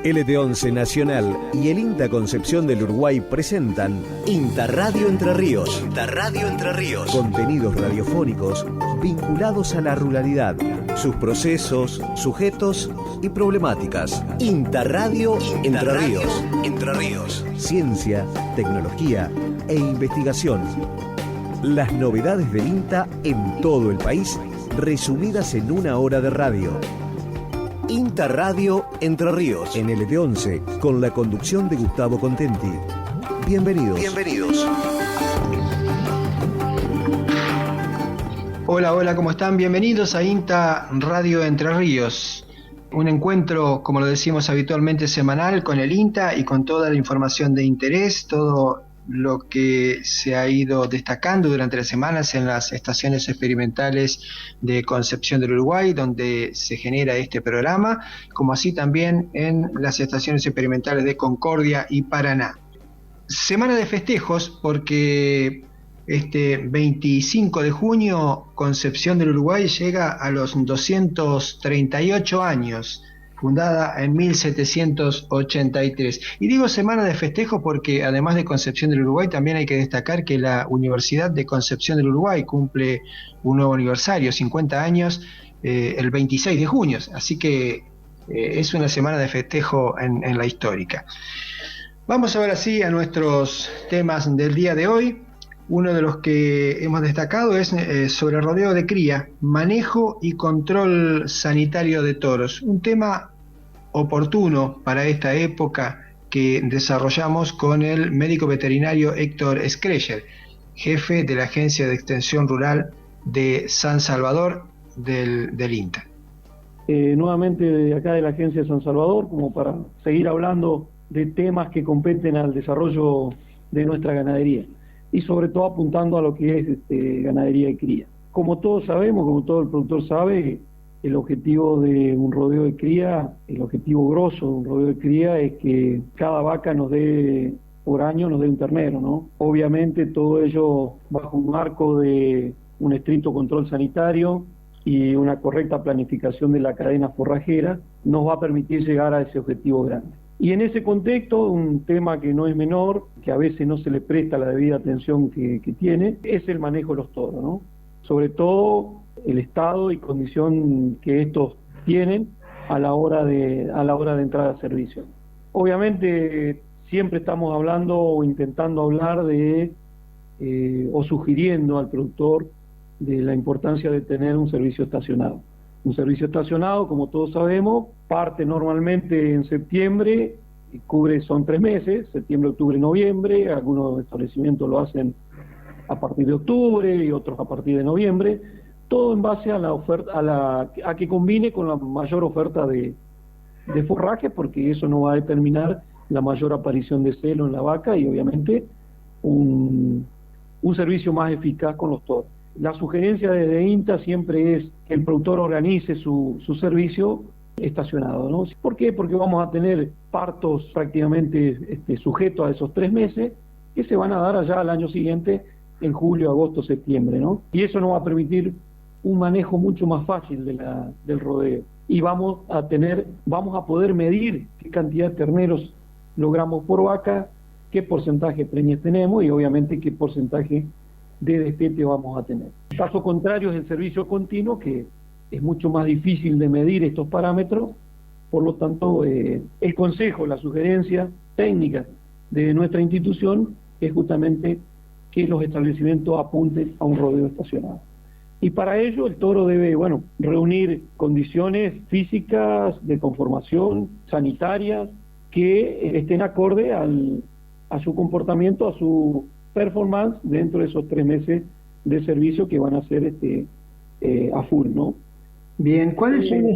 LT11 Nacional y el INTA Concepción del Uruguay presentan INTA Radio Entre Ríos. INTA Radio Entre Ríos. Contenidos radiofónicos vinculados a la ruralidad, sus procesos, sujetos y problemáticas. INTA Radio Entre Ríos. Entre Ríos. Ciencia, tecnología e investigación. Las novedades del INTA en todo el país, resumidas en una hora de radio. INTA Radio Entre Ríos, en LT11, con la conducción de Gustavo Contenti. Bienvenidos. Bienvenidos. Hola, ¿cómo están? Bienvenidos a INTA Radio Entre Ríos. Un encuentro, como lo decimos habitualmente, semanal con el INTA y con toda la información de interés, todo lo que se ha ido destacando durante las semanas en las estaciones experimentales de Concepción del Uruguay, donde se genera este programa, como así también en las estaciones experimentales de Concordia y Paraná. Semana de festejos porque este 25 de junio Concepción del Uruguay llega a los 238 años, fundada en 1783. Y digo semana de festejo porque además de Concepción del Uruguay también hay que destacar que la Universidad de Concepción del Uruguay cumple un nuevo aniversario, 50 años, el 26 de junio. Así que es una semana de festejo en la histórica. Vamos ahora sí a nuestros temas del día de hoy. Uno de los que hemos destacado es sobre el rodeo de cría, manejo y control sanitario de toros. Un tema oportuno para esta época que desarrollamos con el médico veterinario Héctor Schreyer, jefe de la Agencia de Extensión Rural de San Salvador del INTA. Nuevamente de acá de la Agencia de San Salvador, como para seguir hablando de temas que competen al desarrollo de nuestra ganadería y sobre todo apuntando a lo que es ganadería de cría. Como todos sabemos, como todo el productor sabe, el objetivo de un rodeo de cría, el objetivo grosso de un rodeo de cría es que cada vaca por año nos dé un ternero, ¿no? Obviamente todo ello bajo un marco de un estricto control sanitario y una correcta planificación de la cadena forrajera nos va a permitir llegar a ese objetivo grande. Y en ese contexto, un tema que no es menor, que a veces no se le presta la debida atención que tiene, es el manejo de los toros, ¿no? Sobre todo el estado y condición que estos tienen a la hora de entrar a servicio. Obviamente siempre estamos hablando o intentando hablar o sugiriendo al productor de la importancia de tener un servicio estacionado. Un servicio estacionado, como todos sabemos, parte normalmente en septiembre, son 3 meses, septiembre, octubre, noviembre, algunos establecimientos lo hacen a partir de octubre y otros a partir de noviembre, todo en base a la oferta, a que combine con la mayor oferta de forraje, porque eso no va a determinar la mayor aparición de celo en la vaca y obviamente un servicio más eficaz con los toros. La sugerencia desde INTA siempre es que el productor organice su servicio estacionado, ¿no? ¿Por qué? Porque vamos a tener partos prácticamente sujetos a esos 3 meses que se van a dar allá al año siguiente, en julio, agosto, septiembre, ¿no? Y eso nos va a permitir un manejo mucho más fácil del rodeo. Y vamos a poder medir qué cantidad de terneros logramos por vaca, qué porcentaje de preñez tenemos y obviamente qué porcentaje de destete vamos a tener. El caso contrario es el servicio continuo, que es mucho más difícil de medir estos parámetros, por lo tanto el consejo, la sugerencia técnica de nuestra institución es justamente que los establecimientos apunten a un rodeo estacionado. Y para ello el toro debe, reunir condiciones físicas, de conformación, sanitarias, que estén acorde a su comportamiento, a su performance dentro de esos 3 meses de servicio que van a ser a full, ¿no? Bien, ¿cuáles son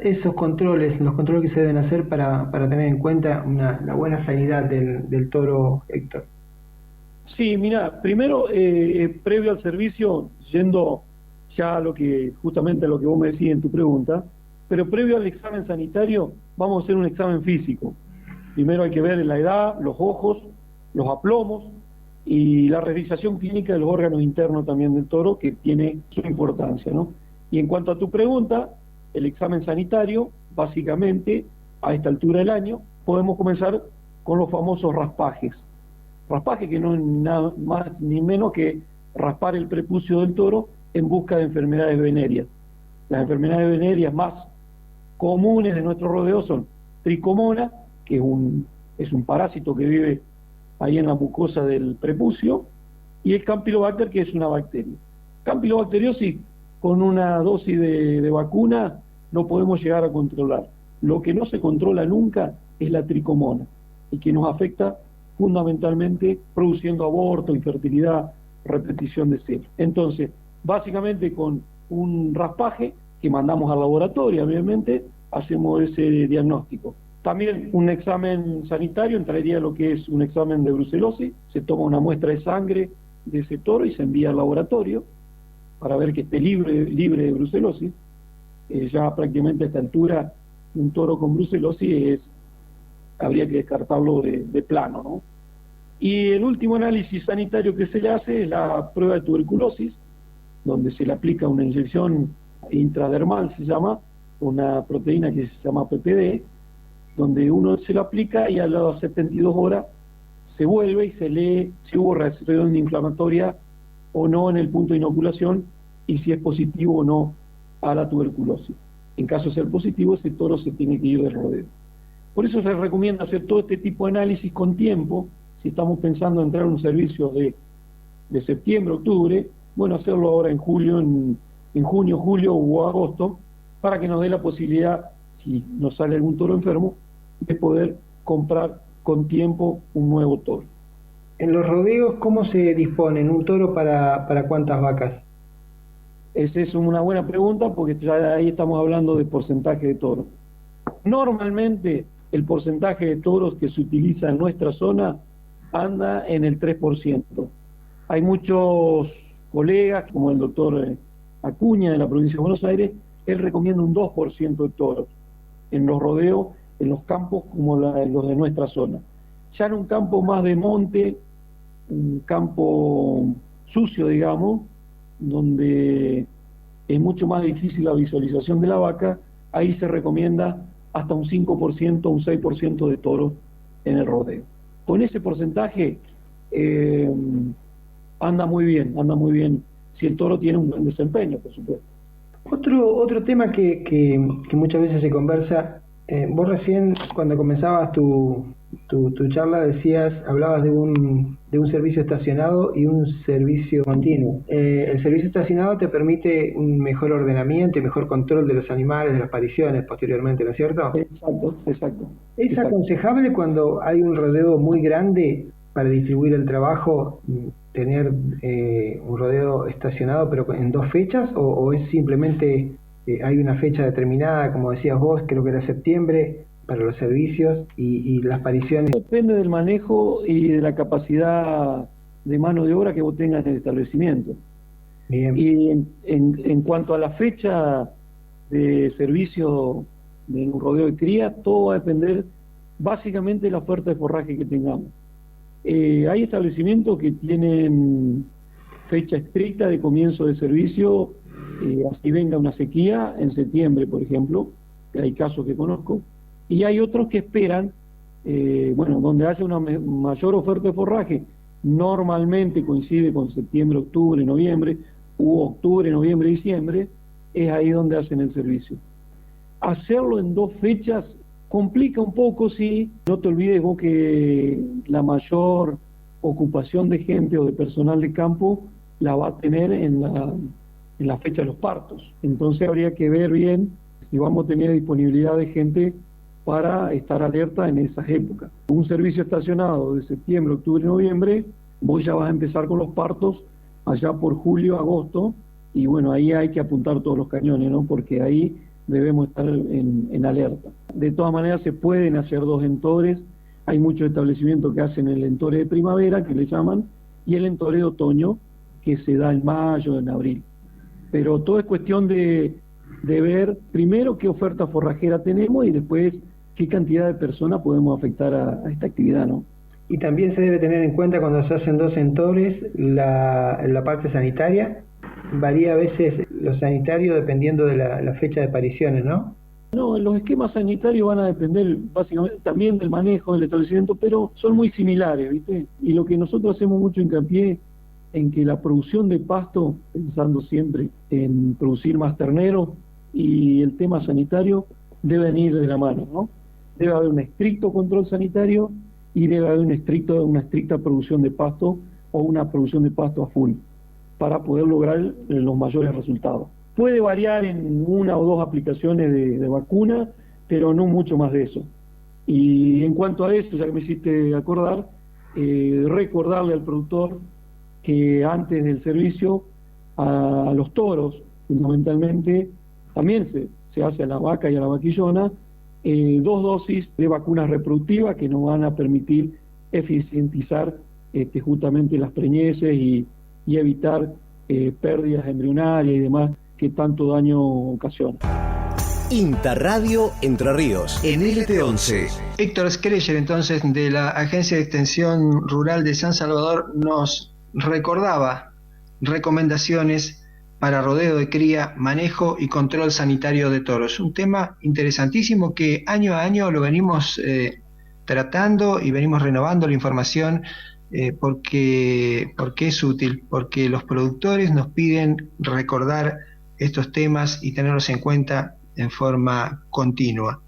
esos controles, los controles que se deben hacer para tener en cuenta la buena sanidad del toro, Héctor? Sí, mira, primero, previo al servicio, yendo ya a justamente a lo que vos me decís en tu pregunta, pero previo al examen sanitario vamos a hacer un examen físico. Primero hay que ver la edad, los ojos, los aplomos y la revisación clínica de los órganos internos también del toro, que tiene su importancia, ¿no? Y en cuanto a tu pregunta, el examen sanitario, básicamente, a esta altura del año, podemos comenzar con los famosos raspajes. Raspaje que no es nada más ni menos que raspar el prepucio del toro en busca de enfermedades venéreas. Las enfermedades venéreas más comunes de nuestro rodeo son tricomona, que es un parásito que vive ahí en la mucosa del prepucio, y el Campylobacter, que es una bacteria. Campylobacteriosis, con una dosis de vacuna, no podemos llegar a controlar. Lo que no se controla nunca es la tricomona, y que nos afecta fundamentalmente produciendo aborto, infertilidad, repetición de celos. Entonces, básicamente con un raspaje que mandamos al laboratorio, obviamente, hacemos ese diagnóstico. También un examen sanitario entraría lo que es un examen de brucelosis, se toma una muestra de sangre de ese toro y se envía al laboratorio para ver que esté libre de brucelosis. Ya prácticamente a esta altura un toro con brucelosis habría que descartarlo de plano, ¿no? Y el último análisis sanitario que se le hace es la prueba de tuberculosis, donde se le aplica una inyección intradermal, se llama, una proteína que se llama PPD, donde uno se lo aplica y a las 72 horas se vuelve y se lee si hubo reacción inflamatoria o no en el punto de inoculación y si es positivo o no a la tuberculosis. En caso de ser positivo, ese toro se tiene que ir del rodeo. Por eso se recomienda hacer todo este tipo de análisis con tiempo. Si estamos pensando en entrar en un servicio de septiembre, octubre, bueno, hacerlo ahora en julio, en junio, julio o agosto, para que nos dé la posibilidad, si nos sale algún toro enfermo, de poder comprar con tiempo un nuevo toro. En los rodeos, ¿cómo se disponen un toro para cuántas vacas? Esa es una buena pregunta, porque ya ahí estamos hablando de porcentaje de toros. Normalmente el porcentaje de toros que se utiliza en nuestra zona anda en el 3%. Hay muchos colegas, como el doctor Acuña de la provincia de Buenos Aires, él recomienda un 2% de toros en los rodeos, en los campos como los de nuestra zona. Ya en un campo más de monte, un campo sucio, digamos, donde es mucho más difícil la visualización de la vaca, ahí se recomienda hasta un 5%, un 6% de toros en el rodeo. Con ese porcentaje anda muy bien, si el toro tiene un buen desempeño, por supuesto. Otro tema que muchas veces se conversa, vos recién cuando comenzabas tu charla hablabas de un servicio estacionado y un servicio continuo. El servicio estacionado te permite un mejor ordenamiento y mejor control de los animales, de las apariciones posteriormente, ¿no es cierto? Exacto. ¿Es aconsejable cuando hay un rodeo muy grande para distribuir el trabajo, tener un rodeo estacionado pero en 2 fechas, o es simplemente hay una fecha determinada, como decías vos, creo que era septiembre, para los servicios y las apariciones? Depende del manejo y de la capacidad de mano de obra que vos tengas en el establecimiento. Bien. Y en cuanto a la fecha de servicio de un rodeo de cría, todo va a depender básicamente de la oferta de forraje que tengamos. Hay establecimientos que tienen fecha estricta de comienzo de servicio, así venga una sequía, en septiembre, por ejemplo, que hay casos que conozco, y hay otros que esperan, donde haya una mayor oferta de forraje, normalmente coincide con septiembre, octubre, noviembre, u octubre, noviembre, diciembre, es ahí donde hacen el servicio. Hacerlo en 2 fechas complica un poco, sí. No te olvides vos que la mayor ocupación de gente o de personal de campo la va a tener en la fecha de los partos. Entonces habría que ver bien si vamos a tener disponibilidad de gente para estar alerta en esas épocas. Un servicio estacionado de septiembre, octubre, noviembre, vos ya vas a empezar con los partos allá por julio, agosto, y bueno, ahí hay que apuntar todos los cañones, ¿no? Porque ahí debemos estar en alerta. De todas maneras se pueden hacer 2 entores, hay muchos establecimientos que hacen el entore de primavera, que le llaman, y el entore de otoño, que se da en mayo, en abril. Pero todo es cuestión de ver primero qué oferta forrajera tenemos y después qué cantidad de personas podemos afectar a esta actividad, ¿no? Y también se debe tener en cuenta cuando se hacen 2 entores la parte sanitaria. Varía a veces lo sanitario dependiendo de la fecha de apariciones, ¿no? No, los esquemas sanitarios van a depender básicamente también del manejo del establecimiento, pero son muy similares, ¿viste? Y lo que nosotros hacemos mucho hincapié en que la producción de pasto, pensando siempre en producir más ternero, y el tema sanitario deben ir de la mano, ¿no? Debe haber un estricto control sanitario y debe haber una estricta producción de pasto o una producción de pasto a full para poder lograr los mayores resultados. Puede variar en una o dos aplicaciones de vacuna, pero no mucho más de eso. Y en cuanto a eso, ya que me hiciste acordar, recordarle al productor que antes del servicio a los toros, fundamentalmente, también se hace a la vaca y a la vaquillona, 2 dosis de vacunas reproductivas que nos van a permitir eficientizar justamente las preñeces y evitar pérdidas embrionarias y demás que tanto daño ocasiona. INTA Radio Entre Ríos, en LT11. Héctor Skreyer, entonces, de la Agencia de Extensión Rural de San Salvador, nos recordaba recomendaciones para rodeo de cría, manejo y control sanitario de toros. Un tema interesantísimo que año a año lo venimos tratando y venimos renovando la información porque es útil, porque los productores nos piden recordar estos temas y tenerlos en cuenta en forma continua.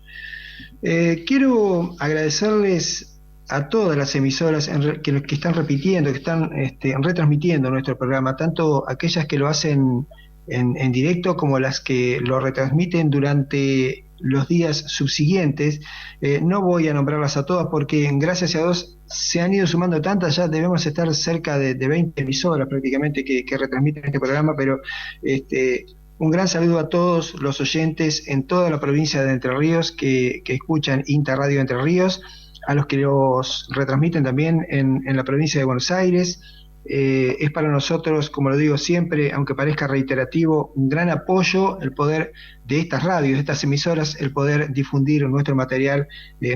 Quiero agradecerles a todas las emisoras que están repitiendo, que están retransmitiendo nuestro programa, tanto aquellas que lo hacen en directo como las que lo retransmiten durante los días subsiguientes. No voy a nombrarlas a todas porque gracias a Dios se han ido sumando tantas, ya debemos estar cerca de 20 emisoras prácticamente que retransmiten este programa, pero un gran saludo a todos los oyentes en toda la provincia de Entre Ríos que escuchan INTA Radio Entre Ríos, a los que los retransmiten también en la provincia de Buenos Aires. Es para nosotros, como lo digo siempre, aunque parezca reiterativo, un gran apoyo el poder de estas radios, de estas emisoras, el poder difundir nuestro material,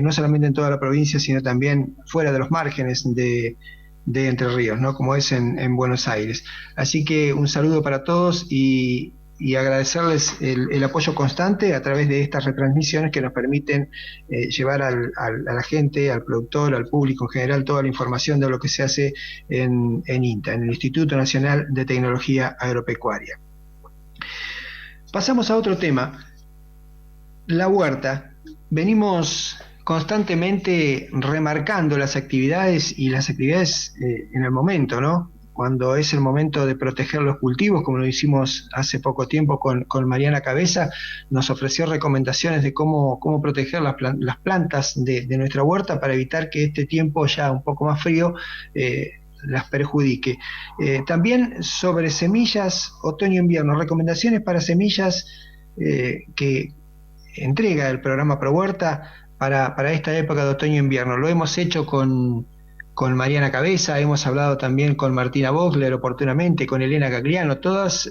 no solamente en toda la provincia, sino también fuera de los márgenes de Entre Ríos, ¿no? Como es en Buenos Aires. Así que un saludo para todos y agradecerles el apoyo constante a través de estas retransmisiones que nos permiten llevar a la gente, al productor, al público en general, toda la información de lo que se hace en INTA, en el Instituto Nacional de Tecnología Agropecuaria. Pasamos a otro tema, la huerta. Venimos constantemente remarcando las actividades en el momento, ¿no? Cuando es el momento de proteger los cultivos, como lo hicimos hace poco tiempo con Mariana Cabeza, nos ofreció recomendaciones de cómo proteger las plantas de nuestra huerta para evitar que este tiempo ya un poco más frío las perjudique. También sobre semillas otoño-invierno, recomendaciones para semillas que entrega el programa ProHuerta para esta época de otoño-invierno. Lo hemos hecho con Mariana Cabeza, hemos hablado también con Martina Bosler oportunamente, con Elena Cagliano, todas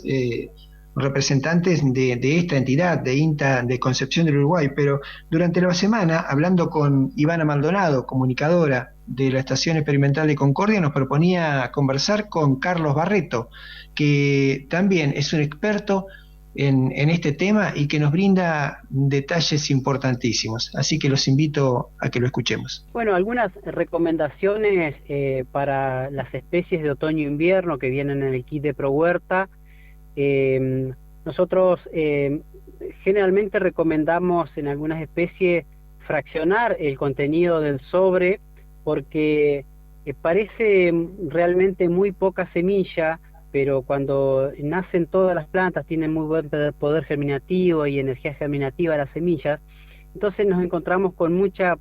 representantes de esta entidad, de INTA de Concepción del Uruguay, pero durante la semana, hablando con Ivana Maldonado, comunicadora de la Estación Experimental de Concordia, nos proponía conversar con Carlos Barreto, que también es un experto en este tema y que nos brinda detalles importantísimos. Así que los invito a que lo escuchemos. Bueno, algunas recomendaciones para las especies de otoño-invierno que vienen en el kit de ProHuerta. Nosotros generalmente recomendamos en algunas especies fraccionar el contenido del sobre porque parece realmente muy poca semilla, pero cuando nacen todas las plantas tienen muy buen poder germinativo y energía germinativa las semillas. Entonces nos encontramos con mucha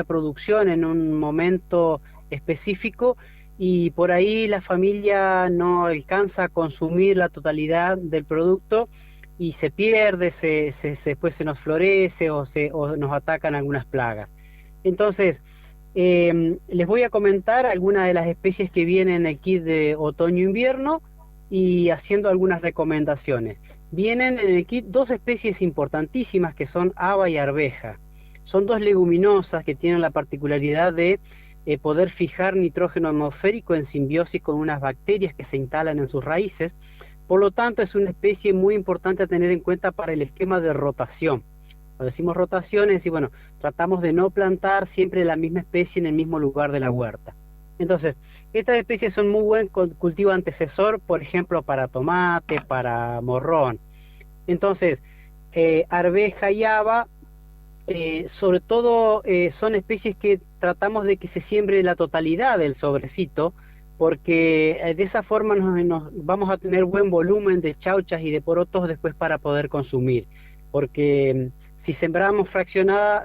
producción en un momento específico y por ahí la familia no alcanza a consumir la totalidad del producto y se pierde, después se nos florece o nos atacan algunas plagas. Entonces les voy a comentar algunas de las especies que vienen en el kit de otoño-invierno y haciendo algunas recomendaciones. Vienen en el kit 2 especies importantísimas que son haba y arveja. Son 2 leguminosas que tienen la particularidad de poder fijar nitrógeno atmosférico en simbiosis con unas bacterias que se instalan en sus raíces. Por lo tanto, es una especie muy importante a tener en cuenta para el esquema de rotación. Cuando decimos rotaciones, y bueno, tratamos de no plantar siempre la misma especie en el mismo lugar de la huerta. Entonces, estas especies son muy buen cultivo antecesor, por ejemplo, para tomate, para morrón. Entonces, arveja y haba, sobre todo son especies que tratamos de que se siembre la totalidad del sobrecito, porque de esa forma nos vamos a tener buen volumen de chauchas y de porotos después para poder consumir, porque si sembramos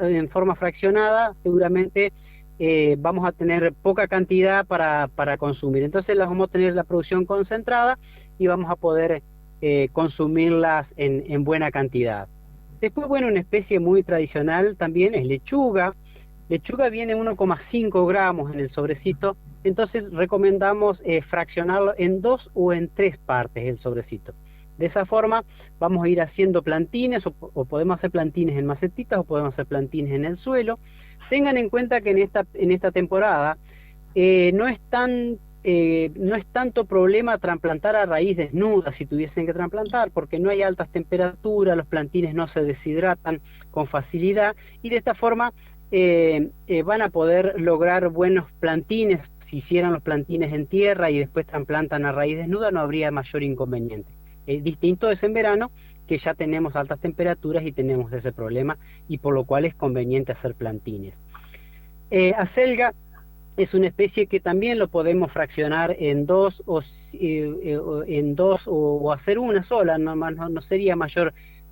en forma fraccionada, seguramente vamos a tener poca cantidad para consumir. Entonces las vamos a tener la producción concentrada y vamos a poder consumirlas en buena cantidad. Después, bueno, una especie muy tradicional también es lechuga. Lechuga viene 1,5 gramos en el sobrecito, entonces recomendamos fraccionarlo en 2 o en 3 partes el sobrecito. De esa forma vamos a ir haciendo plantines, o podemos hacer plantines en macetitas, o podemos hacer plantines en el suelo. Tengan en cuenta que en esta temporada no es tanto problema trasplantar a raíz desnuda si tuviesen que trasplantar, porque no hay altas temperaturas, los plantines no se deshidratan con facilidad, y de esta forma van a poder lograr buenos plantines. Si hicieran los plantines en tierra y después trasplantan a raíz desnuda, no habría mayor inconveniente. Distinto es en verano, que ya tenemos altas temperaturas y tenemos ese problema, y por lo cual es conveniente hacer plantines. Acelga es una especie que también lo podemos fraccionar en dos o hacer una sola. No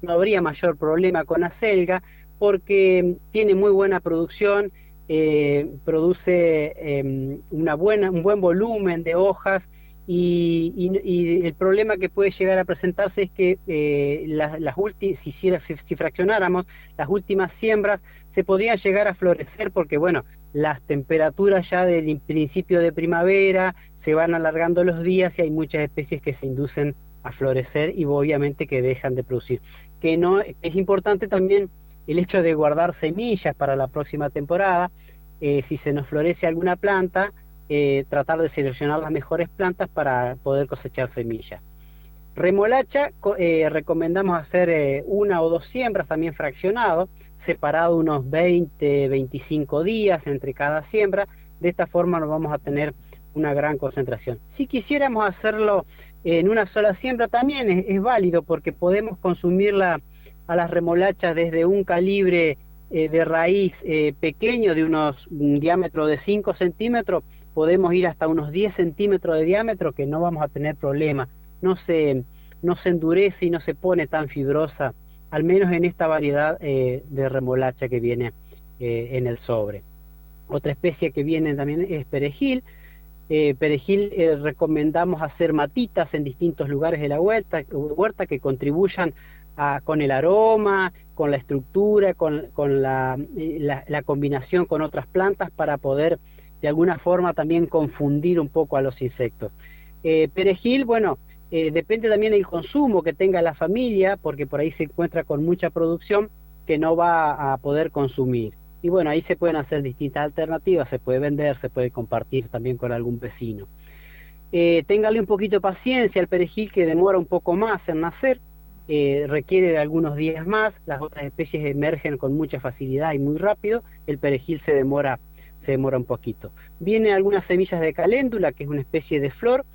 habría mayor problema con acelga, porque tiene muy buena producción, produce un buen volumen de hojas, y el problema que puede llegar a presentarse es que si fraccionáramos las últimas siembras, se podrían llegar a florecer, porque bueno, las temperaturas ya del principio de primavera se van alargando los días y hay muchas especies que se inducen a florecer y obviamente que dejan de producir. Es importante también el hecho de guardar semillas para la próxima temporada. Si se nos florece alguna planta, tratar de seleccionar las mejores plantas para poder cosechar semillas. Remolacha, recomendamos hacer 1 o 2 siembras también fraccionado, separado unos 20-25 días entre cada siembra. De esta forma nos vamos a tener una gran concentración. Si quisiéramos hacerlo en una sola siembra también es válido, porque podemos consumirla a las remolachas desde un calibre de raíz pequeño, de un diámetro de 5 centímetros, podemos ir hasta unos 10 centímetros de diámetro, que no vamos a tener problema. No se endurece y no se pone tan fibrosa, al menos en esta variedad de remolacha que viene en el sobre. Otra especie que viene también es perejil. Recomendamos hacer matitas en distintos lugares de la huerta que contribuyan con el aroma, con la estructura, con la combinación con otras plantas, para poder de alguna forma también confundir un poco a los insectos. Perejil, bueno, depende también del consumo que tenga la familia, porque por ahí se encuentra con mucha producción que no va a poder consumir. Y bueno, ahí se pueden hacer distintas alternativas, se puede vender, se puede compartir también con algún vecino. Téngale un poquito de paciencia al perejil, que demora un poco más en nacer, requiere de algunos días más. Las otras especies emergen con mucha facilidad y muy rápido, el perejil se demora un poquito. Vienen algunas semillas de caléndula, que es una especie de flor.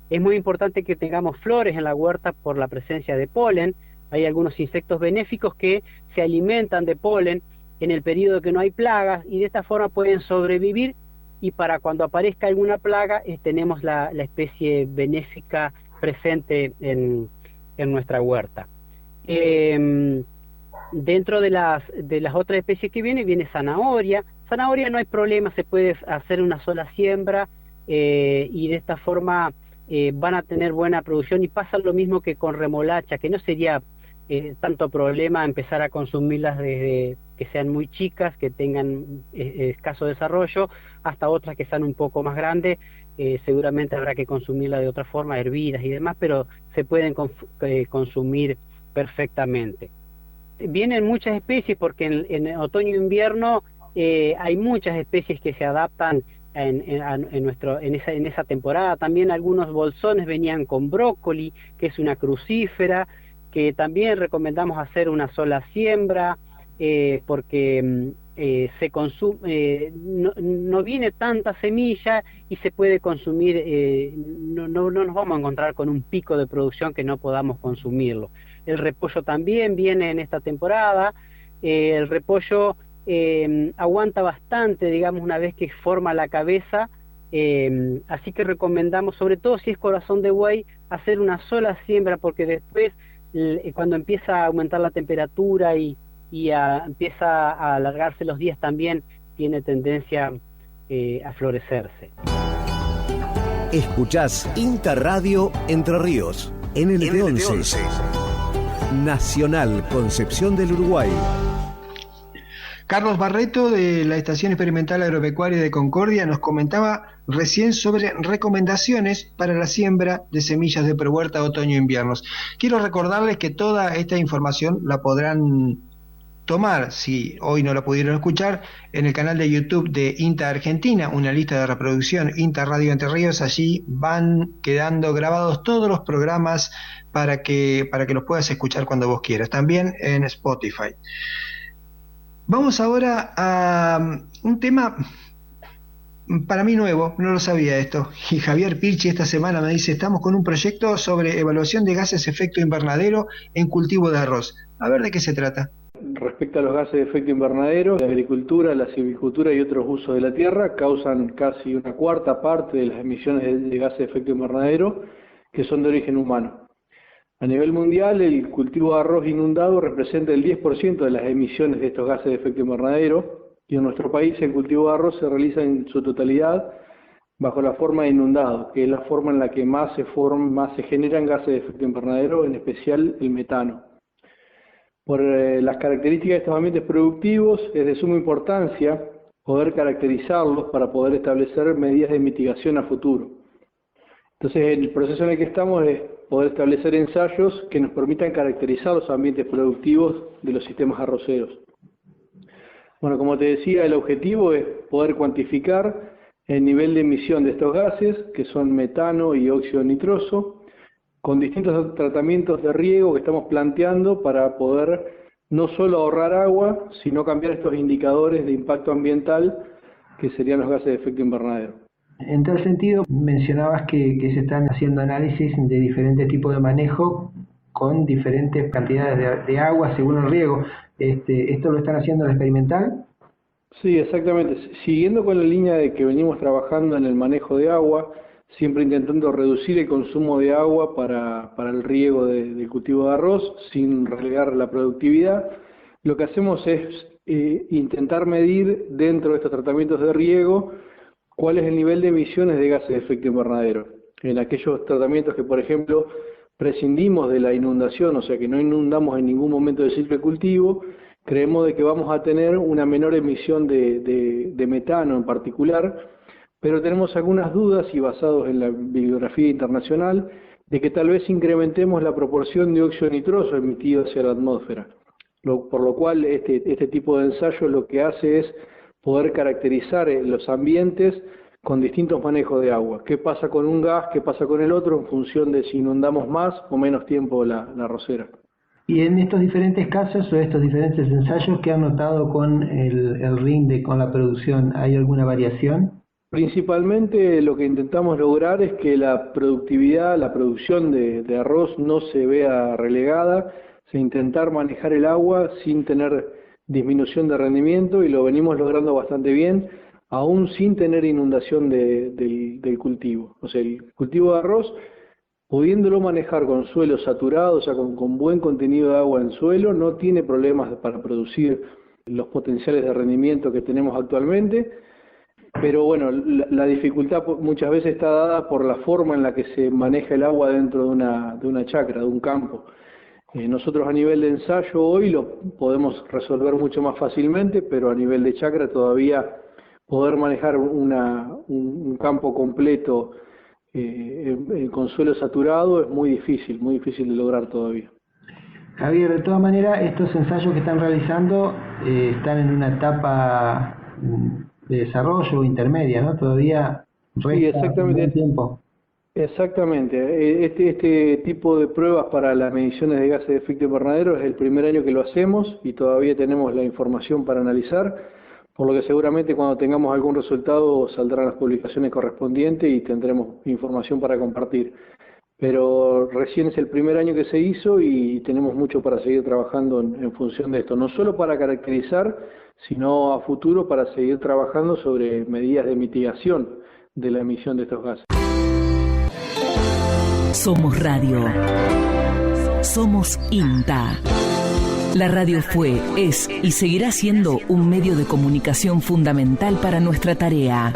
Es muy importante que tengamos flores en la huerta por la presencia de polen. Hay algunos insectos benéficos que se alimentan de polen en el periodo que no hay plagas, y de esta forma pueden sobrevivir, y para cuando aparezca alguna plaga tenemos la especie benéfica presente en nuestra huerta. Dentro de las otras especies que viene zanahoria. Zanahoria no hay problema, se puede hacer una sola siembra, y de esta forma van a tener buena producción, y pasa lo mismo que con remolacha, que no sería tanto problema empezar a consumirlas desde que sean muy chicas, que tengan escaso desarrollo, hasta otras que sean un poco más grandes. Seguramente habrá que consumirlas de otra forma, hervidas y demás, pero se pueden consumir perfectamente. Vienen muchas especies, porque en otoño e invierno hay muchas especies que se adaptan en esa temporada. También algunos bolsones venían con brócoli, que es una crucífera, que también recomendamos hacer una sola siembra. porque se consume, no viene tanta semilla y se puede consumir, no nos vamos a encontrar con un pico de producción que no podamos consumirlo. El repollo también viene en esta temporada, el repollo aguanta bastante, digamos, una vez que forma la cabeza, así que recomendamos, sobre todo si es corazón de buey, hacer una sola siembra, porque después cuando empieza a aumentar la temperatura y empieza a alargarse los días, también tiene tendencia a florecerse. Escuchás INTA Radio Entre Ríos, NLT11, Nacional Concepción del Uruguay. Carlos Barreto, de la Estación Experimental Agropecuaria de Concordia, nos comentaba recién sobre recomendaciones para la siembra de semillas de prehuerta otoño-inviernos. Quiero recordarles que toda esta información la podrán tomar, si hoy no la pudieron escuchar, en el canal de YouTube de INTA Argentina, una lista de reproducción INTA Radio Entre Ríos. Allí van quedando grabados todos los programas para que los puedas escuchar cuando vos quieras, también en Spotify. Vamos ahora a un tema para mí nuevo, no lo sabía esto, y Javier Pirchi esta semana me dice: estamos con un proyecto sobre evaluación de gases de efecto invernadero en cultivo de arroz. A ver de qué se trata. Respecto a los gases de efecto invernadero, la agricultura, la silvicultura y otros usos de la tierra causan casi una cuarta parte de las emisiones de gases de efecto invernadero que son de origen humano. A nivel mundial, el cultivo de arroz inundado representa el 10% de las emisiones de estos gases de efecto invernadero, y en nuestro país el cultivo de arroz se realiza en su totalidad bajo la forma de inundado, que es la forma en la que más se generan gases de efecto invernadero, en especial el metano. Por las características de estos ambientes productivos, es de suma importancia poder caracterizarlos para poder establecer medidas de mitigación a futuro. Entonces, el proceso en el que estamos es poder establecer ensayos que nos permitan caracterizar los ambientes productivos de los sistemas arroceros. Bueno, como te decía, el objetivo es poder cuantificar el nivel de emisión de estos gases, que son metano y óxido nitroso, con distintos tratamientos de riego que estamos planteando para poder no solo ahorrar agua, sino cambiar estos indicadores de impacto ambiental que serían los gases de efecto invernadero. En tal sentido, mencionabas que se están haciendo análisis de diferentes tipos de manejo con diferentes cantidades de agua según el riego. ¿Esto lo están haciendo en la experimental? Sí, exactamente. Siguiendo con la línea de que venimos trabajando en el manejo de agua, siempre intentando reducir el consumo de agua para el riego del cultivo de arroz sin relegar la productividad, lo que hacemos es intentar medir dentro de estos tratamientos de riego cuál es el nivel de emisiones de gases de efecto invernadero. En aquellos tratamientos que, por ejemplo, prescindimos de la inundación, o sea que no inundamos en ningún momento del ciclo de cultivo, creemos de que vamos a tener una menor emisión de metano en particular, pero tenemos algunas dudas, y basados en la bibliografía internacional, de que tal vez incrementemos la proporción de óxido nitroso emitido hacia la atmósfera. Por lo cual este tipo de ensayo lo que hace es poder caracterizar los ambientes con distintos manejos de agua. ¿Qué pasa con un gas? ¿Qué pasa con el otro? En función de si inundamos más o menos tiempo la arrocera. Y en estos diferentes casos o estos diferentes ensayos, ¿qué han notado con el rinde, con la producción? ¿Hay alguna variación? Principalmente lo que intentamos lograr es que la productividad, la producción de arroz no se vea relegada, intentar manejar el agua sin tener disminución de rendimiento, y lo venimos logrando bastante bien, aún sin tener inundación del cultivo. O sea, el cultivo de arroz, pudiéndolo manejar con suelo saturado, o sea, con buen contenido de agua en suelo, no tiene problemas para producir los potenciales de rendimiento que tenemos actualmente, pero bueno, la dificultad muchas veces está dada por la forma en la que se maneja el agua dentro de una chacra, de un campo. Nosotros a nivel de ensayo hoy lo podemos resolver mucho más fácilmente, pero a nivel de chacra todavía poder manejar un campo completo con suelo saturado es muy difícil de lograr todavía. Javier, de todas maneras, estos ensayos que están realizando están en una etapa de desarrollo intermedia, ¿no? Todavía resta sí, exactamente. un tiempo. Exactamente. Este tipo de pruebas para las mediciones de gases de efecto invernadero es el primer año que lo hacemos y todavía tenemos la información para analizar, por lo que seguramente cuando tengamos algún resultado saldrán las publicaciones correspondientes y tendremos información para compartir. Pero recién es el primer año que se hizo y tenemos mucho para seguir trabajando en función de esto, no solo para caracterizar, sino a futuro para seguir trabajando sobre medidas de mitigación de la emisión de estos gases. Somos Radio. Somos INTA. La radio fue, es y seguirá siendo un medio de comunicación fundamental para nuestra tarea.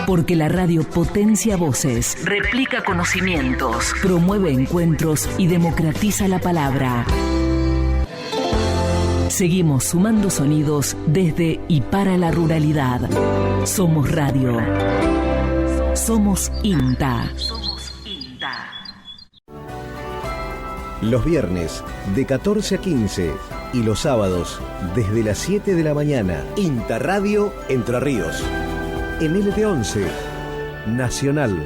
Porque la radio potencia voces, replica conocimientos, promueve encuentros y democratiza la palabra. Seguimos sumando sonidos desde y para la ruralidad. Somos Radio. Somos INTA. Los viernes de 14 a 15 y los sábados desde las 7 de la mañana. INTA Radio Entre Ríos. En LT11 Nacional.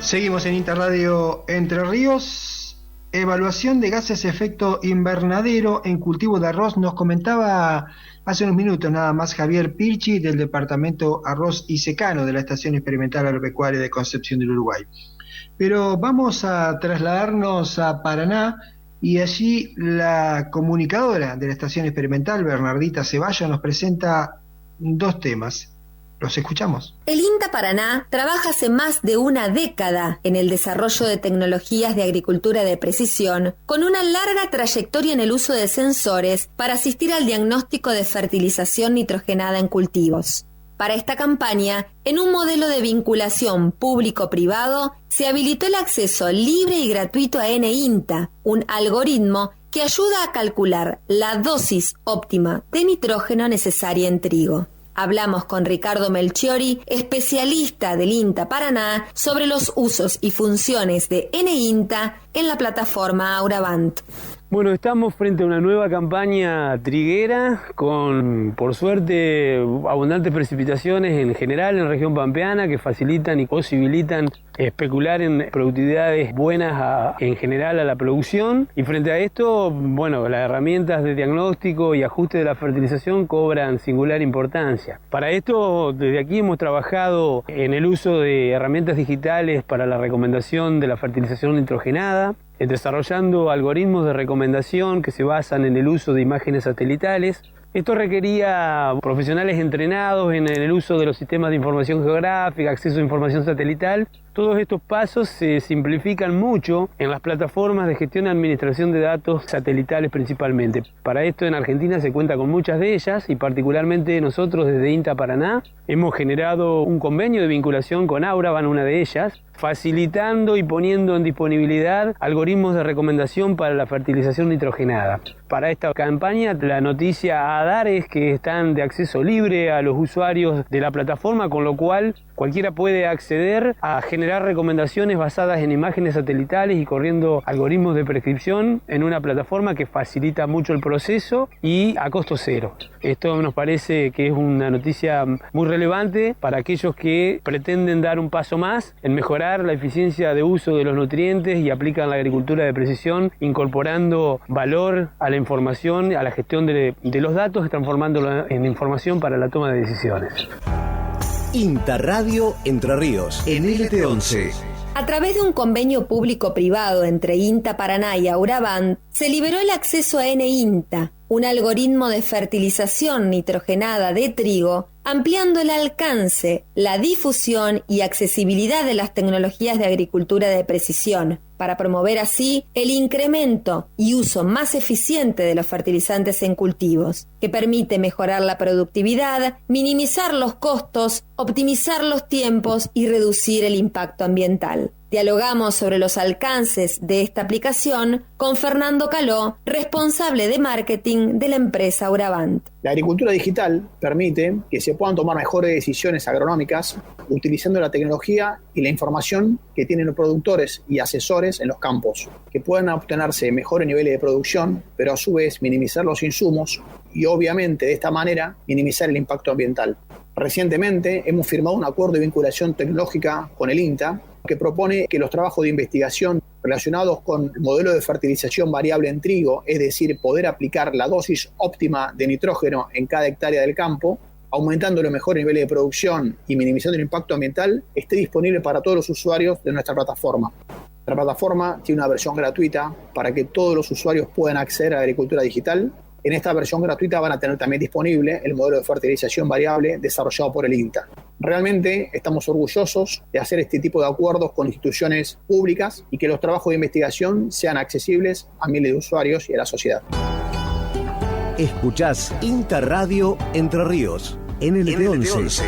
Seguimos en INTA Radio Entre Ríos. Evaluación de gases de efecto invernadero en cultivo de arroz. Nos comentaba hace unos minutos nada más Javier Pirchi del Departamento Arroz y Secano de la Estación Experimental Agropecuaria de Concepción del Uruguay. Pero vamos a trasladarnos a Paraná y allí la comunicadora de la Estación Experimental, Bernardita Ceballos, nos presenta dos temas. ¿Los escuchamos? El INTA Paraná trabaja hace más de una década en el desarrollo de tecnologías de agricultura de precisión, con una larga trayectoria en el uso de sensores para asistir al diagnóstico de fertilización nitrogenada en cultivos. Para esta campaña, en un modelo de vinculación público-privado, se habilitó el acceso libre y gratuito a N-INTA, un algoritmo que ayuda a calcular la dosis óptima de nitrógeno necesaria en trigo. Hablamos con Ricardo Melchiori, especialista del INTA Paraná, sobre los usos y funciones de N-INTA en la plataforma Auravant. Bueno, estamos frente a una nueva campaña triguera con, por suerte, abundantes precipitaciones en general en la región pampeana que facilitan y posibilitan especular en productividades buenas en general a la producción. Y frente a esto, bueno, las herramientas de diagnóstico y ajuste de la fertilización cobran singular importancia. Para esto, desde aquí hemos trabajado en el uso de herramientas digitales para la recomendación de la fertilización nitrogenada, desarrollando algoritmos de recomendación que se basan en el uso de imágenes satelitales. Esto requería profesionales entrenados en el uso de los sistemas de información geográfica, acceso a información satelital. Todos estos pasos se simplifican mucho en las plataformas de gestión y administración de datos satelitales principalmente. Para esto en Argentina se cuenta con muchas de ellas y particularmente nosotros desde INTA Paraná hemos generado un convenio de vinculación con Auravant, una de ellas, facilitando y poniendo en disponibilidad algoritmos de recomendación para la fertilización nitrogenada. Para esta campaña la noticia a dar es que están de acceso libre a los usuarios de la plataforma, con lo cual cualquiera puede acceder a generar recomendaciones basadas en imágenes satelitales y corriendo algoritmos de prescripción en una plataforma que facilita mucho el proceso y a costo cero. Esto nos parece que es una noticia muy relevante para aquellos que pretenden dar un paso más en mejorar la eficiencia de uso de los nutrientes y aplican la agricultura de precisión, incorporando valor a la información, a la gestión de los datos, transformándolo en información para la toma de decisiones. INTA Radio Entre Ríos, en LT11. A través de un convenio público-privado entre INTA Paraná y Auravant, se liberó el acceso a N-INTA, un algoritmo de fertilización nitrogenada de trigo, ampliando el alcance, la difusión y accesibilidad de las tecnologías de agricultura de precisión, para promover así el incremento y uso más eficiente de los fertilizantes en cultivos, que permite mejorar la productividad, minimizar los costos, optimizar los tiempos y reducir el impacto ambiental. Dialogamos sobre los alcances de esta aplicación con Fernando Caló, responsable de marketing de la empresa Auravant. La agricultura digital permite que se puedan tomar mejores decisiones agronómicas utilizando la tecnología y la información que tienen los productores y asesores en los campos, que puedan obtenerse mejores niveles de producción, pero a su vez minimizar los insumos y obviamente de esta manera minimizar el impacto ambiental. Recientemente hemos firmado un acuerdo de vinculación tecnológica con el INTA que propone que los trabajos de investigación relacionados con el modelo de fertilización variable en trigo, es decir, poder aplicar la dosis óptima de nitrógeno en cada hectárea del campo, aumentando los mejores niveles de producción y minimizando el impacto ambiental, esté disponible para todos los usuarios de nuestra plataforma. La plataforma tiene una versión gratuita para que todos los usuarios puedan acceder a la agricultura digital. En esta versión gratuita van a tener también disponible el modelo de fertilización variable desarrollado por el INTA. Realmente estamos orgullosos de hacer este tipo de acuerdos con instituciones públicas y que los trabajos de investigación sean accesibles a miles de usuarios y a la sociedad. Escuchás INTA Radio Entre Ríos, NLT11,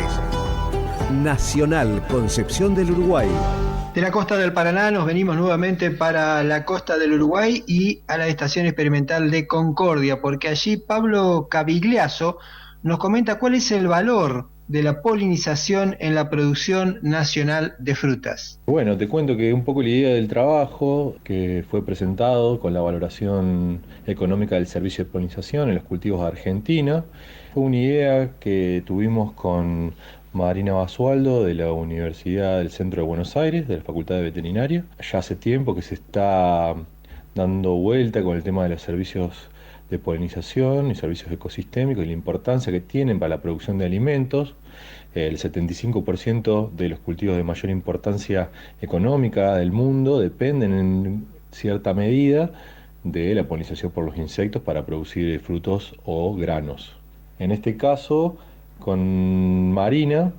Nacional Concepción del Uruguay. De la costa del Paraná nos venimos nuevamente para la costa del Uruguay y a la Estación Experimental de Concordia, porque allí Pablo Cavigliaso nos comenta cuál es el valor de la polinización en la producción nacional de frutas. Bueno, te cuento que un poco la idea del trabajo que fue presentado con la valoración económica del servicio de polinización en los cultivos de Argentina fue una idea que tuvimos con Marina Basualdo de la Universidad del Centro de Buenos Aires, de la Facultad de Veterinaria. Ya hace tiempo que se está dando vuelta con el tema de los servicios de polinización y servicios ecosistémicos y la importancia que tienen para la producción de alimentos. El 75% de los cultivos de mayor importancia económica del mundo dependen en cierta medida de la polinización por los insectos para producir frutos o granos. En este caso, con Marina,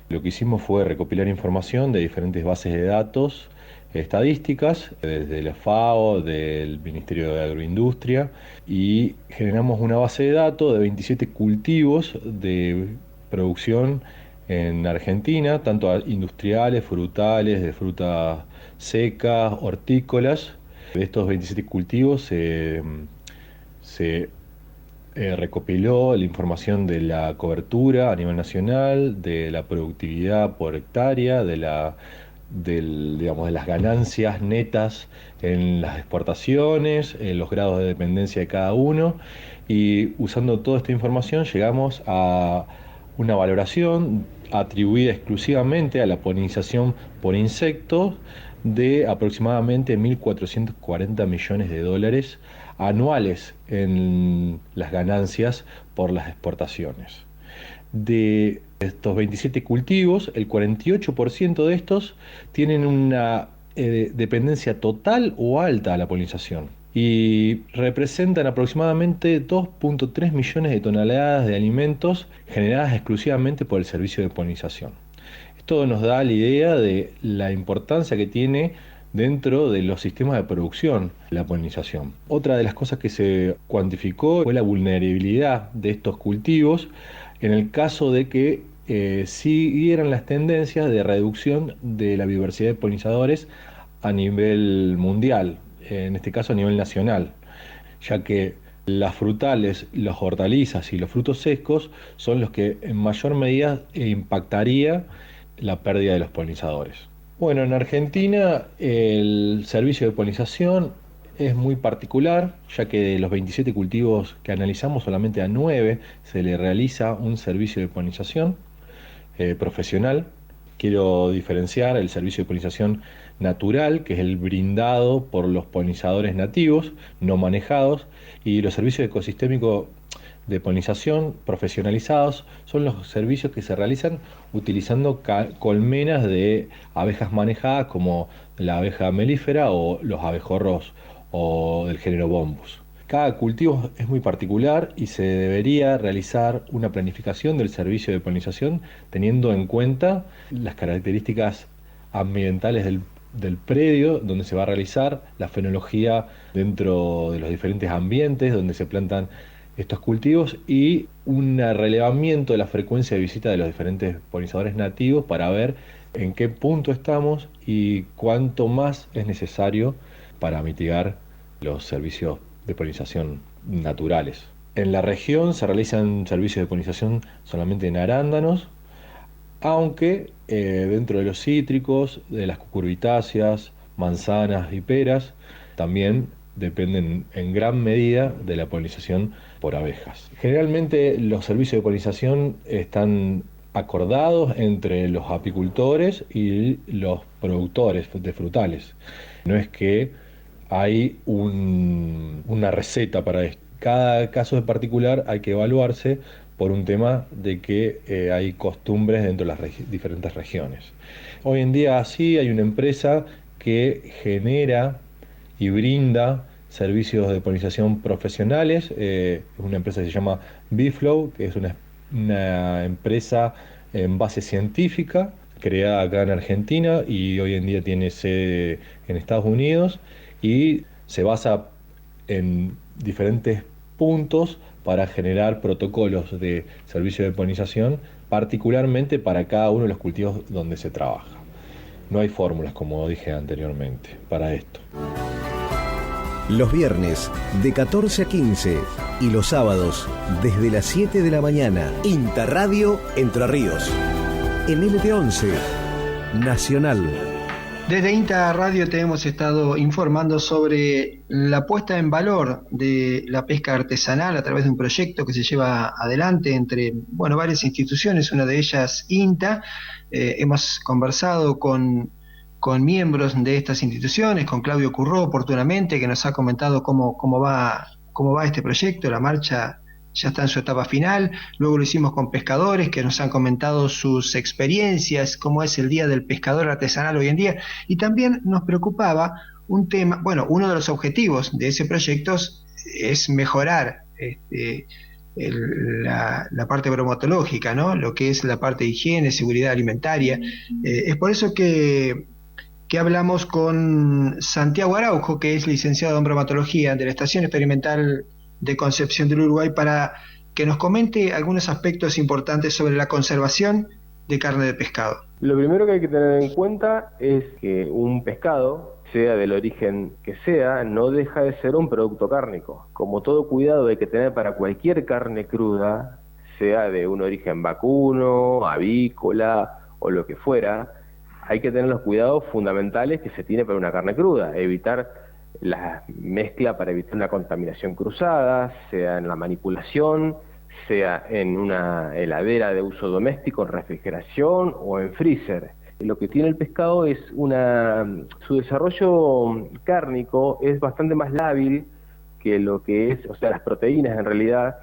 lo que hicimos fue recopilar información de diferentes bases de datos estadísticas, desde la FAO, del Ministerio de Agroindustria, y generamos una base de datos de 27 cultivos de producción en Argentina, tanto industriales, frutales, de frutas secas, hortícolas. De estos 27 cultivos se recopiló la información de la cobertura a nivel nacional, de la productividad por hectárea, de las ganancias netas en las exportaciones, los grados de dependencia de cada uno, y usando toda esta información llegamos a una valoración atribuida exclusivamente a la polinización por insectos de aproximadamente 1.440 millones de dólares anuales en las ganancias por las exportaciones. De estos 27 cultivos, el 48% de estos tienen una dependencia total o alta a la polinización y representan aproximadamente 2.3 millones de toneladas de alimentos generadas exclusivamente por el servicio de polinización. Esto nos da la idea de la importancia que tiene dentro de los sistemas de producción la polinización. Otra de las cosas que se cuantificó fue la vulnerabilidad de estos cultivos en el caso de que siguieran las tendencias de reducción de la biodiversidad de polinizadores a nivel mundial, en este caso a nivel nacional, ya que las frutales, las hortalizas y los frutos secos son los que en mayor medida impactaría la pérdida de los polinizadores. Bueno, en Argentina el servicio de polinización es muy particular, ya que de los 27 cultivos que analizamos, solamente a 9 se le realiza un servicio de polinización profesional. Quiero diferenciar el servicio de polinización natural, que es el brindado por los polinizadores nativos, no manejados, y los servicios ecosistémicos de polinización profesionalizados son los servicios que se realizan utilizando colmenas de abejas manejadas como la abeja melífera o los abejorros o del género Bombus. Cada cultivo es muy particular y se debería realizar una planificación del servicio de polinización teniendo en cuenta las características ambientales del predio donde se va a realizar, la fenología dentro de los diferentes ambientes donde se plantan estos cultivos y un relevamiento de la frecuencia de visita de los diferentes polinizadores nativos para ver en qué punto estamos y cuánto más es necesario para mitigar los servicios de polinización naturales. En la región se realizan servicios de polinización solamente en arándanos, aunque dentro de los cítricos, de las cucurbitáceas, manzanas y peras, también dependen en gran medida de la polinización por abejas. Generalmente los servicios de polinización están acordados entre los apicultores y los productores de frutales. No es que hay una receta para esto. Cada caso en particular hay que evaluarse por un tema de que hay costumbres dentro de las diferentes regiones. Hoy en día sí hay una empresa que genera y brinda servicios de polinización profesionales, una empresa que se llama Biflow, que es una empresa en base científica, creada acá en Argentina y hoy en día tiene sede en Estados Unidos y se basa en diferentes puntos para generar protocolos de servicio de polinización, particularmente para cada uno de los cultivos donde se trabaja. No hay fórmulas, como dije anteriormente, para esto. Los viernes de 14 a 15 y los sábados desde las 7 de la mañana, INTA Radio Entre Ríos. En LT11, Nacional. Desde INTA Radio te hemos estado informando sobre la puesta en valor de la pesca artesanal a través de un proyecto que se lleva adelante entre varias instituciones, una de ellas INTA. Hemos conversado con miembros de estas instituciones, con Claudio Curró oportunamente, que nos ha comentado cómo va este proyecto. La marcha ya está en su etapa final. Luego lo hicimos con pescadores que nos han comentado sus experiencias, cómo es el Día del Pescador Artesanal hoy en día. Y también nos preocupaba un tema, uno de los objetivos de ese proyecto es mejorar la parte bromatológica, ¿no? Lo que es la parte de higiene, seguridad alimentaria. Es por eso que hablamos con Santiago Araujo, que es licenciado en bromatología de la Estación Experimental de Concepción del Uruguay, para que nos comente algunos aspectos importantes sobre la conservación de carne de pescado. Lo primero que hay que tener en cuenta es que un pescado, sea del origen que sea, no deja de ser un producto cárnico. Como todo cuidado hay que tener para cualquier carne cruda, sea de un origen vacuno, avícola o lo que fuera, hay que tener los cuidados fundamentales que se tiene para una carne cruda, evitar la mezcla para evitar una contaminación cruzada, sea en la manipulación, sea en una heladera de uso doméstico, en refrigeración o en freezer. Lo que tiene el pescado es su desarrollo cárnico es bastante más lábil que lo que es, las proteínas en realidad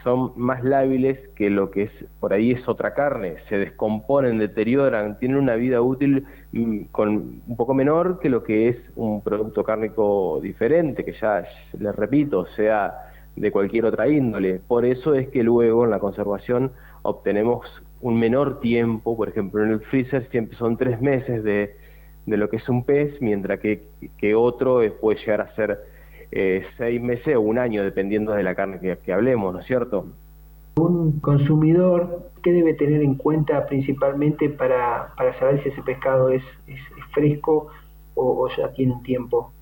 son más lábiles que lo que es, por ahí es otra carne, se descomponen, deterioran, tienen una vida útil con un poco menor que lo que es un producto cárnico diferente, que ya, les repito, sea de cualquier otra índole. Por eso es que luego en la conservación obtenemos un menor tiempo, por ejemplo en el freezer siempre son 3 meses de lo que es un pez, mientras que otro puede llegar a ser 6 meses o un año, dependiendo de la carne que hablemos, ¿no es cierto? Un consumidor, ¿qué debe tener en cuenta principalmente para saber si ese pescado es fresco o ya tiene un tiempo?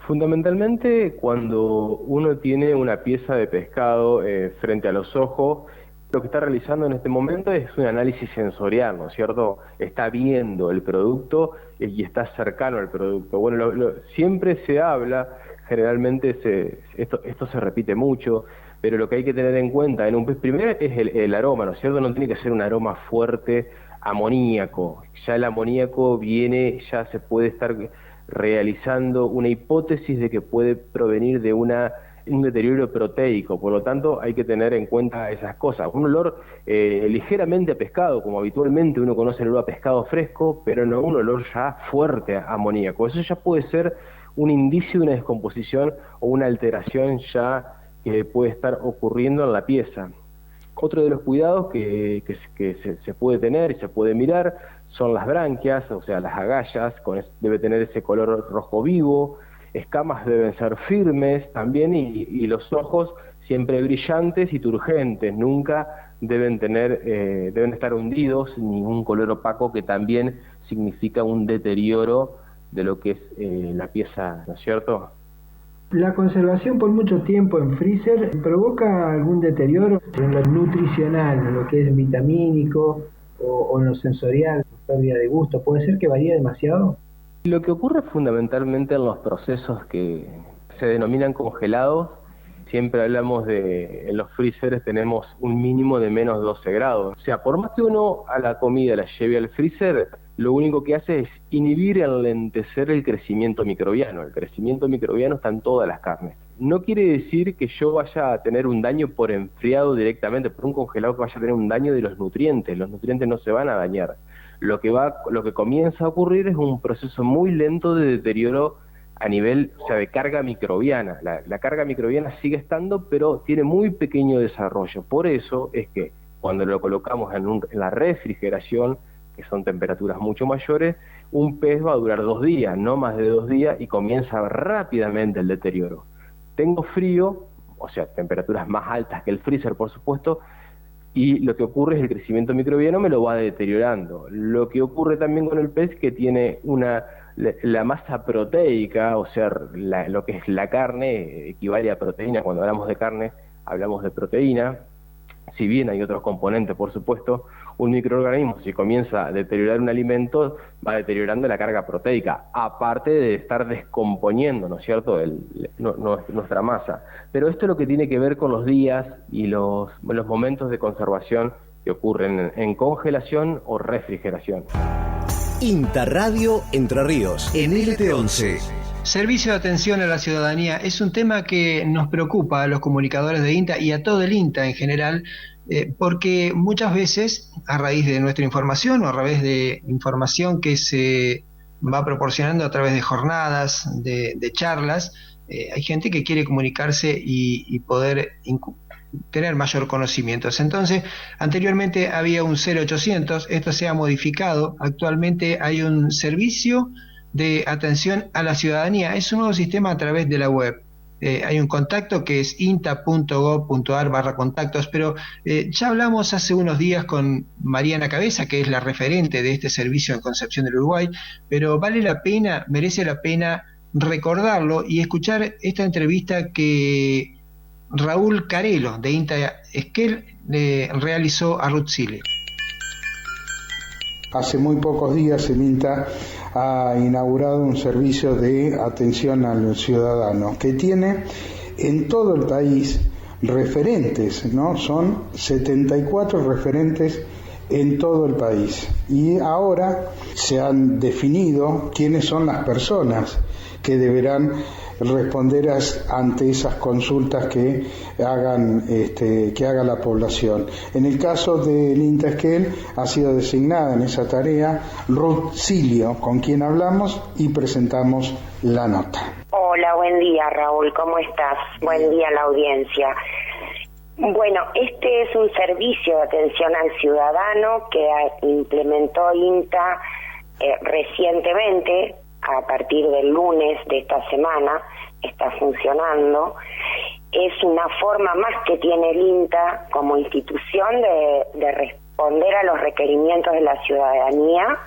Fundamentalmente, cuando uno tiene una pieza de pescado frente a los ojos, lo que está realizando en este momento es un análisis sensorial, ¿no es cierto? Está viendo el producto y está cercano al producto. Bueno, siempre se habla, generalmente esto se repite mucho, pero lo que hay que tener en cuenta en un pez primero es el aroma, ¿no es cierto? No tiene que ser un aroma fuerte, amoníaco. Ya el amoníaco ya se puede estar realizando una hipótesis de que puede provenir de un deterioro proteico, por lo tanto hay que tener en cuenta esas cosas. Un olor ligeramente a pescado, como habitualmente uno conoce el olor a pescado fresco, pero no un olor ya fuerte a amoníaco. Eso ya puede ser un indicio de una descomposición o una alteración ya que puede estar ocurriendo en la pieza. Otro de los cuidados que se puede tener y se puede mirar son las branquias, o sea, las agallas, debe tener ese color rojo vivo, escamas deben ser firmes también y los ojos siempre brillantes y turgentes, nunca deben estar hundidos, ningún color opaco que también significa un deterioro de lo que es la pieza, ¿no es cierto? ¿La conservación por mucho tiempo en freezer provoca algún deterioro en lo nutricional, en lo que es vitamínico o en lo sensorial, pérdida de gusto? ¿Puede ser que varíe demasiado? Lo que ocurre fundamentalmente en los procesos que se denominan congelados siempre hablamos de, en los freezers tenemos un mínimo de menos 12 grados. O sea, por más que uno a la comida la lleve al freezer, lo único que hace es inhibir y enlentecer el crecimiento microbiano. El crecimiento microbiano está en todas las carnes. No quiere decir que yo vaya a tener un daño por enfriado directamente, por un congelado, que vaya a tener un daño de los nutrientes. Los nutrientes no se van a dañar. Lo que comienza a ocurrir es un proceso muy lento de deterioro a nivel, o sea, de carga microbiana. La carga microbiana sigue estando, pero tiene muy pequeño desarrollo. Por eso es que cuando lo colocamos en la refrigeración, que son temperaturas mucho mayores, un pez va a durar 2 días, no más de 2 días, y comienza rápidamente el deterioro. Tengo frío, o sea, temperaturas más altas que el freezer, por supuesto, y lo que ocurre es el crecimiento microbiano me lo va deteriorando. Lo que ocurre también con el pez, que tiene la masa proteica, o sea, lo que es la carne, equivale a proteína. Cuando hablamos de carne, hablamos de proteína. Si bien hay otros componentes, por supuesto, un microorganismo, si comienza a deteriorar un alimento, va deteriorando la carga proteica, aparte de estar descomponiendo, ¿no es cierto?, nuestra masa. Pero esto es lo que tiene que ver con los días y los momentos de conservación que ocurren en congelación o refrigeración. INTA Radio Entre Ríos, en LT11. Servicio de atención a la ciudadanía es un tema que nos preocupa a los comunicadores de INTA y a todo el INTA en general, porque muchas veces, a raíz de nuestra información o a través de información que se va proporcionando a través de jornadas, de charlas, hay gente que quiere comunicarse y poder tener mayor conocimiento. Entonces, anteriormente había un 0800, esto se ha modificado, actualmente hay un servicio de atención a la ciudadanía, es un nuevo sistema a través de la web. Hay un contacto que es inta.gov.ar/contactos, pero ya hablamos hace unos días con Mariana Cabeza, que es la referente de este servicio en Concepción del Uruguay, pero merece la pena recordarlo y escuchar esta entrevista que Raúl Carelo de INTA Esquel le realizó a Ruth Sile. Hace muy pocos días el INTA ha inaugurado un servicio de atención al ciudadano que tiene en todo el país referentes, ¿no? Son 74 referentes en todo el país y ahora se han definido quiénes son las personas que deberán responder ante esas consultas que haga la población. En el caso del INTA Esquel ha sido designada en esa tarea Ruth Silio, con quien hablamos y presentamos la nota. Hola, buen día Raúl, ¿cómo estás? Buen día a la audiencia. Bueno, este es un servicio de atención al ciudadano que implementó INTA recientemente. A partir del lunes de esta semana está funcionando. Es una forma más que tiene el INTA como institución de responder a los requerimientos de la ciudadanía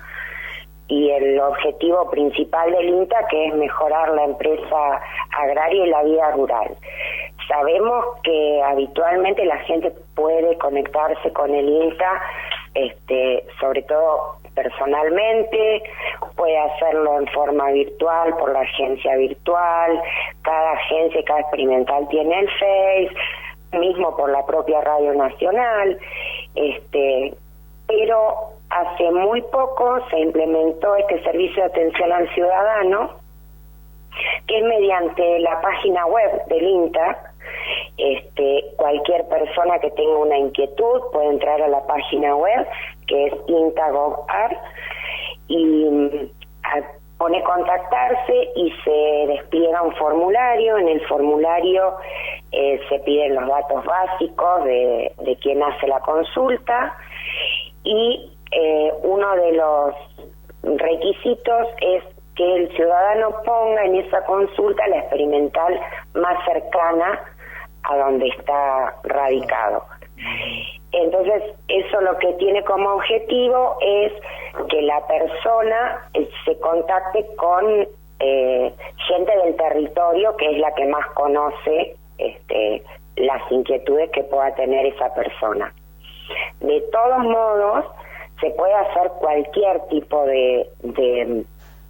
y el objetivo principal del INTA, que es mejorar la empresa agraria y la vida rural. Sabemos que habitualmente la gente puede conectarse con el INTA, sobre todo personalmente, puede hacerlo en forma virtual, por la agencia virtual, cada agencia, cada experimental tiene el Face, mismo por la propia Radio Nacional, pero hace muy poco se implementó este servicio de atención al ciudadano, que es mediante la página web del INTA. Cualquier persona que tenga una inquietud puede entrar a la página web, que es inta.gov.ar, y pone contactarse y se despliega un formulario. En el formulario se piden los datos básicos de quien hace la consulta, y uno de los requisitos es que el ciudadano ponga en esa consulta la experimental más cercana a donde está radicado. Entonces, eso lo que tiene como objetivo es que la persona se contacte con gente del territorio, que es la que más conoce las inquietudes que pueda tener esa persona. De todos modos, se puede hacer cualquier tipo de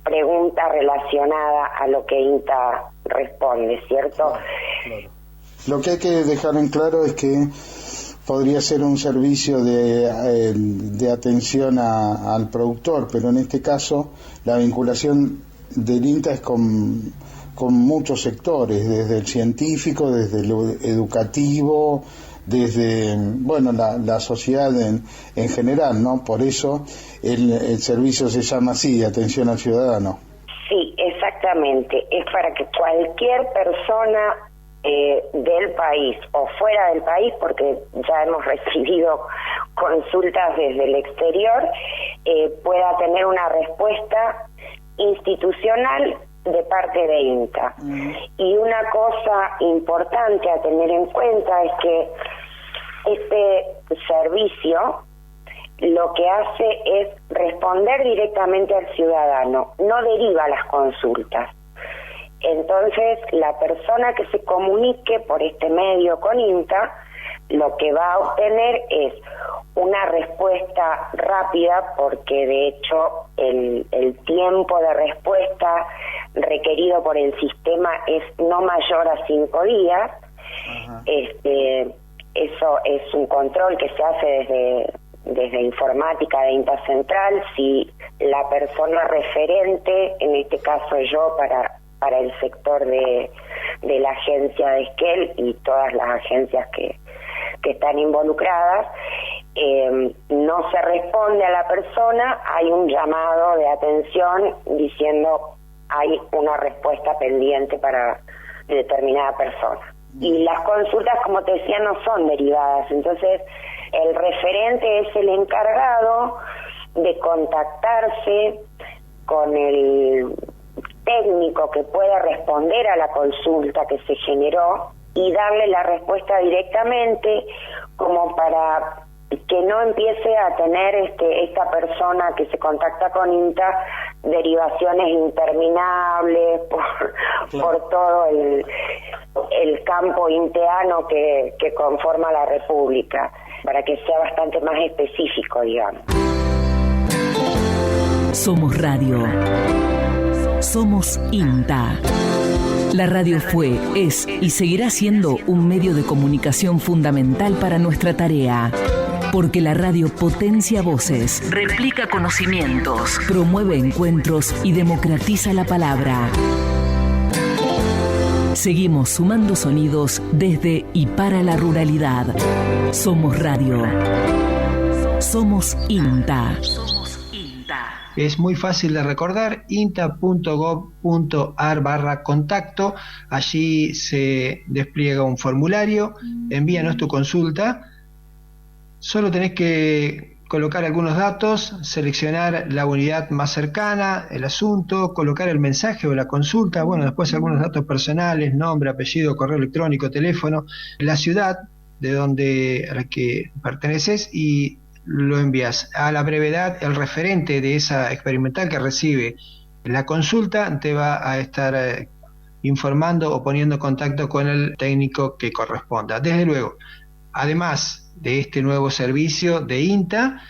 pregunta relacionada a lo que INTA responde, ¿cierto? Claro. Lo que hay que dejar en claro es que podría ser un servicio de atención al productor, pero en este caso la vinculación del INTA es con muchos sectores, desde el científico, desde el educativo, desde la sociedad en general, ¿no? Por eso el servicio se llama así, atención al ciudadano. Sí, exactamente. Es para que cualquier persona del país o fuera del país, porque ya hemos recibido consultas desde el exterior, pueda tener una respuesta institucional de parte de INTA. Y una cosa importante a tener en cuenta es que este servicio lo que hace es responder directamente al ciudadano, no deriva las consultas. Entonces, la persona que se comunique por este medio con INTA, lo que va a obtener es una respuesta rápida, porque de hecho el tiempo de respuesta requerido por el sistema es no mayor a 5 días. Eso es un control que se hace desde informática de INTA Central. Si la persona referente, en este caso yo para el sector de la agencia de Esquel y todas las agencias que están involucradas, no se responde a la persona, hay un llamado de atención diciendo hay una respuesta pendiente para determinada persona. Y las consultas, como te decía, no son derivadas, entonces el referente es el encargado de contactarse con el técnico que pueda responder a la consulta que se generó y darle la respuesta directamente, como para que no empiece a tener esta persona que se contacta con INTA derivaciones interminables por todo el campo inteano que conforma la República, para que sea bastante más específico, digamos. Somos radio. Somos INTA. La radio fue, es y seguirá siendo un medio de comunicación fundamental para nuestra tarea. Porque la radio potencia voces, replica conocimientos, promueve encuentros y democratiza la palabra. Seguimos sumando sonidos desde y para la ruralidad. Somos radio. Somos INTA. Es muy fácil de recordar, inta.gov.ar/contacto. Allí se despliega un formulario, envíanos tu consulta. Solo tenés que colocar algunos datos, seleccionar la unidad más cercana, el asunto, colocar el mensaje o la consulta, después algunos datos personales, nombre, apellido, correo electrónico, teléfono, la ciudad de donde a la que perteneces, y lo envías. A la brevedad, el referente de esa experimental que recibe la consulta te va a estar informando o poniendo en contacto con el técnico que corresponda. Desde luego, además de este nuevo servicio de INTA,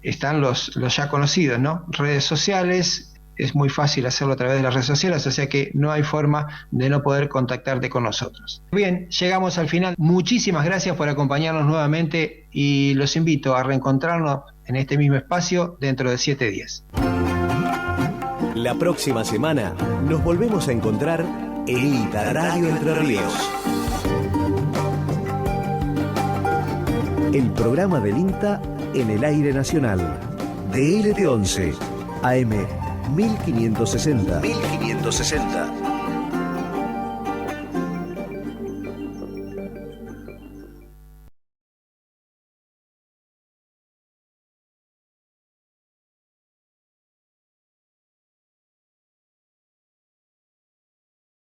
están los ya conocidos, ¿no? Redes sociales. Es muy fácil hacerlo a través de las redes sociales, o sea que no hay forma de no poder contactarte con nosotros. Bien, llegamos al final. Muchísimas gracias por acompañarnos nuevamente y los invito a reencontrarnos en este mismo espacio dentro de 7 días. La próxima semana nos volvemos a encontrar en INTA Radio Entre Ríos. El programa del INTA en el aire nacional. DLT11, AM 1560.